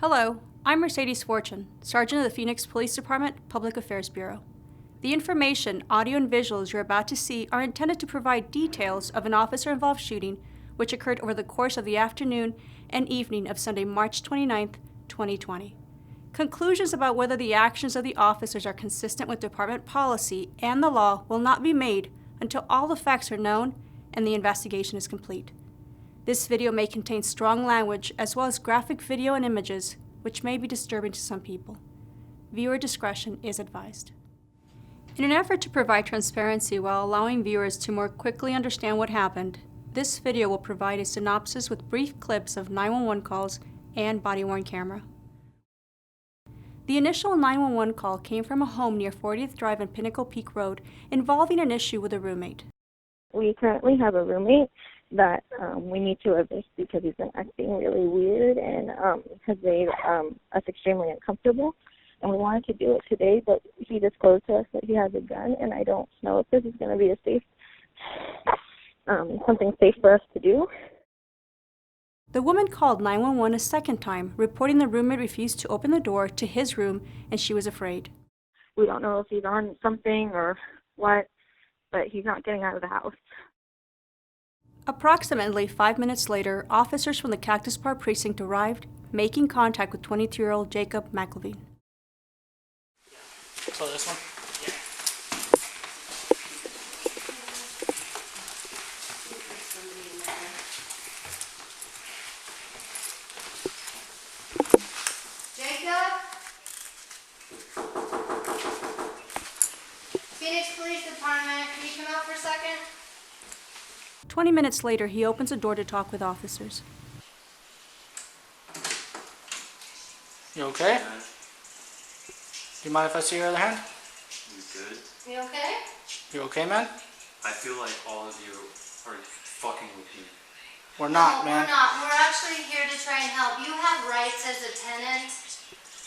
Hello, I'm Mercedes Fortune, Sergeant of the Phoenix Police Department, Public Affairs Bureau. The information, audio, and visuals you're about to see are intended to provide details of an officer-involved shooting which occurred over the course of the afternoon and evening of Sunday, March 29, 2020. Conclusions about whether the actions of the officers are consistent with department policy and the law will not be made until all the facts are known and the investigation is complete. This video may contain strong language as well as graphic video and images, which may be disturbing to some people. Viewer discretion is advised. In an effort to provide transparency while allowing viewers to more quickly understand what happened, this video will provide a synopsis with brief clips of 911 calls and body-worn camera. The initial 911 call came from a home near 40th Drive and Pinnacle Peak Road involving an issue with a roommate. We currently have a roommate that we need to evict because he's been acting really weird and has made us extremely uncomfortable. And we wanted to do it today, but he disclosed to us that he has a gun, and I don't know if this is going to be a safe, something safe for us to do. The woman called 911 a second time, reporting the roommate refused to open the door to his room and she was afraid. We don't know if he's on something or what, but he's not getting out of the house. Approximately 5 minutes later, officers from the Cactus Park precinct arrived, making contact with 22-year-old Jacob McElveen. So this one? Jacob? Phoenix Police Department, can you come out for a second? 20 minutes later, he opens the door to talk with officers. You okay? Do you mind if I see your other hand? You good? You okay? You okay, man? I feel like all of you are fucking with me. We're not, No, man. we're not. We're actually here to try and help. You have rights as a tenant,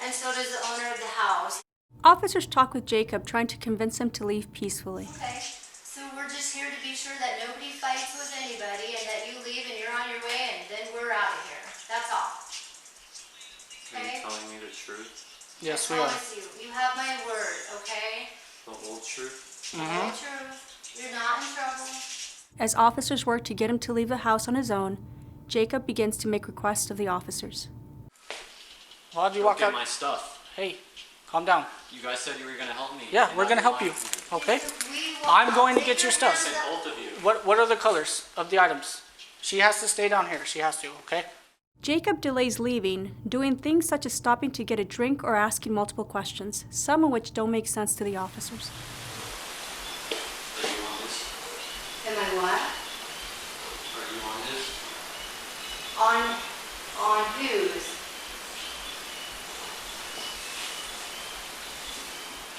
and so does the owner of the house. Officers talk with Jacob, trying to convince him to leave peacefully. Okay, so we're just here to be sure that nobody fights with anybody and that you leave and you're on your way and then we're out of here. That's all. Are Okay? you telling me the truth? Yes, I we are. promise you. You have my word, okay? The whole truth? The whole truth. You're not in trouble. As officers work to get him to leave the house on his own, Jacob begins to make requests of the officers. Why'd you Go walk get out? my stuff. Hey, calm down. You guys said you were gonna help me. Yeah, and we're now gonna you're help you. lying. Okay? We I'm won't going to take get your stuff. hands up. Both of you. What are the colors of the items? She has to stay down here. She has to, okay? Jacob delays leaving, doing things such as stopping to get a drink or asking multiple questions, some of which don't make sense to the officers. Are you on this? Am I what? Are you on this? On whose?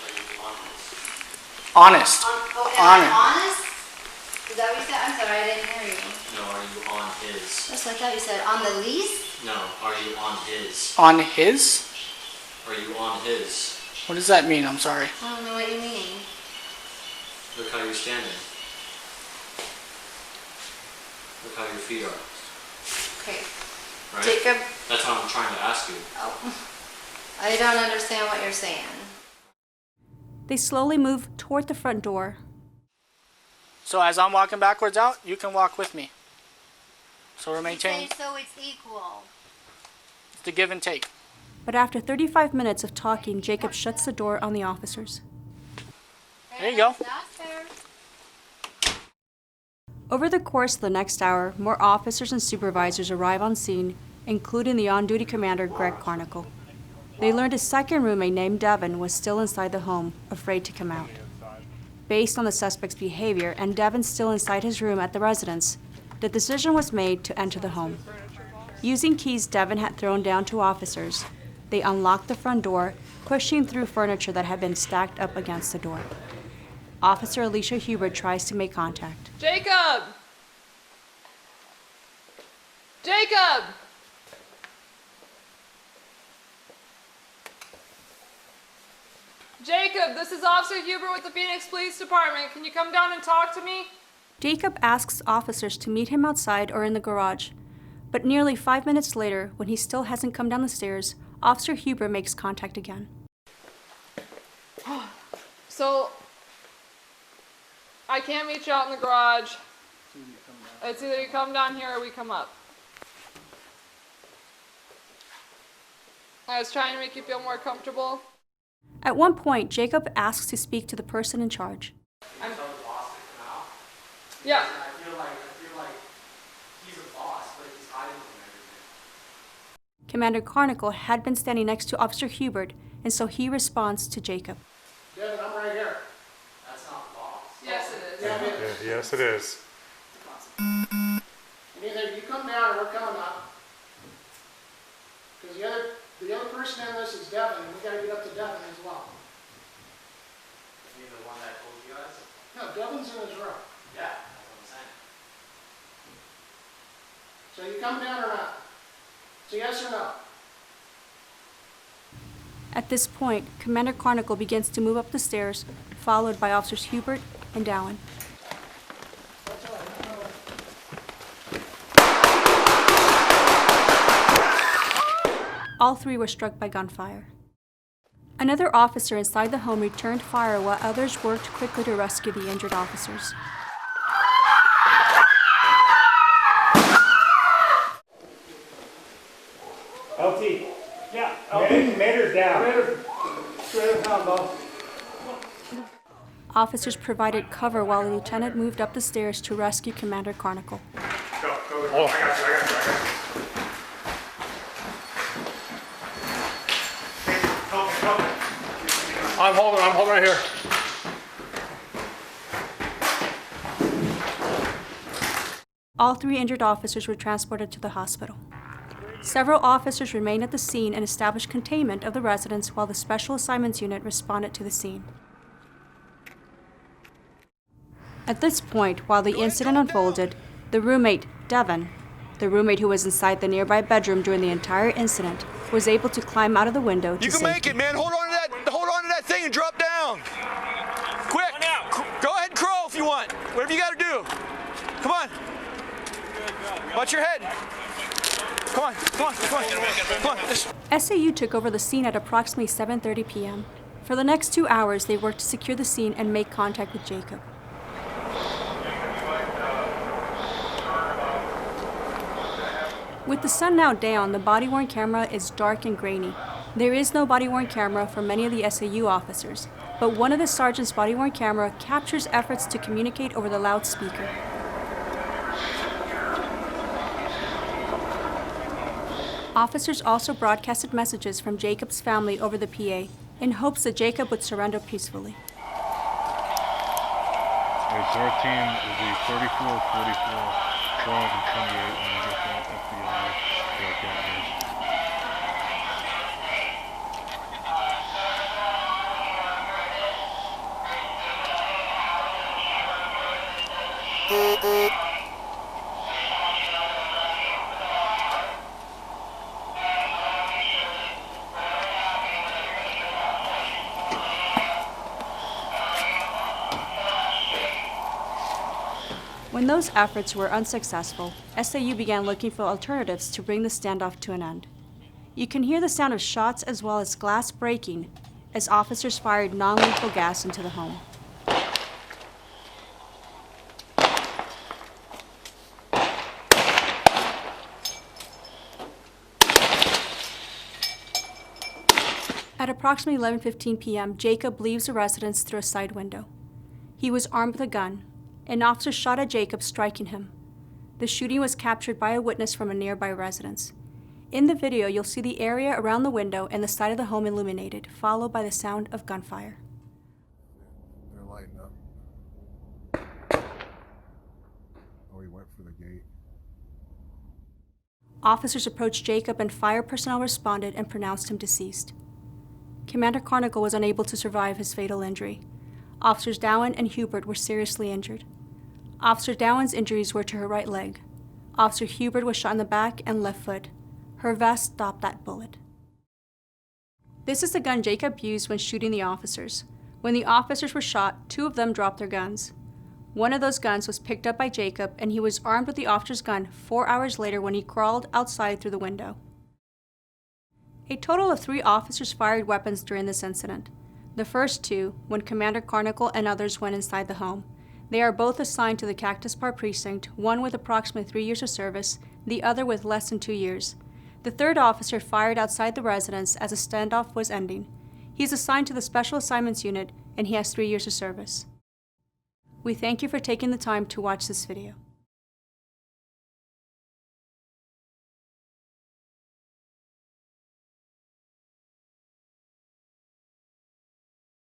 Are you on this? Honest. Am I honest? Is that what you said? I'm sorry, I didn't hear you. No, are you on his? That's what I thought you said. On the lease? No, are you on his? On his? Are you on his? What does that mean? I'm sorry. I don't know what you mean. Look how you're standing. Look how your feet are. Okay. Right? Jacob. That's what I'm trying to ask you. Oh. I don't understand what you're saying. They slowly move toward the front door. So as I'm walking backwards out, you can walk with me. So we're maintaining So it's equal. the give and take. But after 35 minutes of talking, Jacob shuts the door on the officers. There you go. That's fair. Over the course of the next hour, more officers and supervisors arrive on scene, including the on-duty Commander Greg Carnicle. They learned a second roommate named Devin was still inside the home, afraid to come out. Based on the suspect's behavior and Devin still inside his room at the residence, the decision was made to enter the home. Using keys Devin had thrown down to officers, they unlocked the front door, pushing through furniture that had been stacked up against the door. Officer Alicia Hubert tries to make contact. Jacob! Jacob! Jacob, this is Officer Hubert with the Phoenix Police Department. Can you come down and talk to me? Jacob asks officers to meet him outside or in the garage, But nearly 5 minutes later, when he still hasn't come down the stairs, Officer Huber makes contact again. So, I can't meet you out in the garage. It's either you come down here or we come up. I was trying to make you feel more comfortable. At one point, Jacob asks to speak to the person in charge. Yeah. I feel like he's a boss, but he's hiding from everything. Commander Carnicle had been standing next to Officer Hubert, and so he responds to Jacob. Devin, I'm right here. That's not boss. Yes, it is. Yeah, it is. Yes, it is. And either you come down or we're coming up. Because the other person in this is Devin, and we gotta get up to Devin as well. You the one that told you guys? No, Devin's in his room. Yeah, that's what I'm saying. So you come down or not? So yes or no? At this point, Commander Carnicle begins to move up the stairs, followed by Officers Hubert and Dowan. All three were struck by gunfire. Another officer inside the home returned fire while others worked quickly to rescue the injured officers. LT. Yeah. Commander's down. Commander's down, boss. Officers provided cover while the lieutenant moved up the stairs to rescue Commander Carnicle. Go. Oh. I got you. I'm holding right here. All three injured officers were transported to the hospital. Several officers remained at the scene and established containment of the residents while the Special Assignments Unit responded to the scene. At this point, while the incident unfolded, the roommate, Devin, the roommate who was inside the nearby bedroom during the entire incident, was able to climb out of the window to You can safety. make it, man. Hold on to that thing and drop down. Quick. Go ahead and crawl if you want. Whatever you got to do. Come on. Watch your head. Come on. SAU took over the scene at approximately 7:30 p.m. For the next 2 hours, they worked to secure the scene and make contact with Jacob. With the sun now down, the body-worn camera is dark and grainy. There is no body-worn camera for many of the SAU officers, but one of the sergeant's body-worn camera captures efforts to communicate over the loudspeaker. Officers also broadcasted messages from Jacob's family over the PA in hopes that Jacob would surrender peacefully. It's our team will be 34, 44, 12, and 28 when we get that FBI breakout news. When those efforts were unsuccessful, SAU began looking for alternatives to bring the standoff to an end. You can hear the sound of shots as well as glass breaking as officers fired non-lethal gas into the home. At approximately 11:15 p.m., Jacob leaves the residence through a side window. He was armed with a gun. An officer shot at Jacob, striking him. The shooting was captured by a witness from a nearby residence. In the video, you'll see the area around the window and the side of the home illuminated, followed by the sound of gunfire. They're lighting up. Oh, he went for the gate. Officers approached Jacob and fire personnel responded and pronounced him deceased. Commander Carnicle was unable to survive his fatal injury. Officers Dowan and Hubert were seriously injured. Officer Dowan's injuries were to her right leg. Officer Hubert was shot in the back and left foot. Her vest stopped that bullet. This is the gun Jacob used when shooting the officers. When the officers were shot, 2 of them dropped their guns. One of those guns was picked up by Jacob, and he was armed with the officer's gun 4 hours later when he crawled outside through the window. A total of 3 officers fired weapons during this incident. The first 2, when Commander Carnicle and others went inside the home. They are both assigned to the Cactus Park precinct, one with approximately 3 years of service, the other with less than 2 years. The third officer fired outside the residence as a standoff was ending. He is assigned to the Special Assignments Unit, and he has 3 years of service. We thank you for taking the time to watch this video.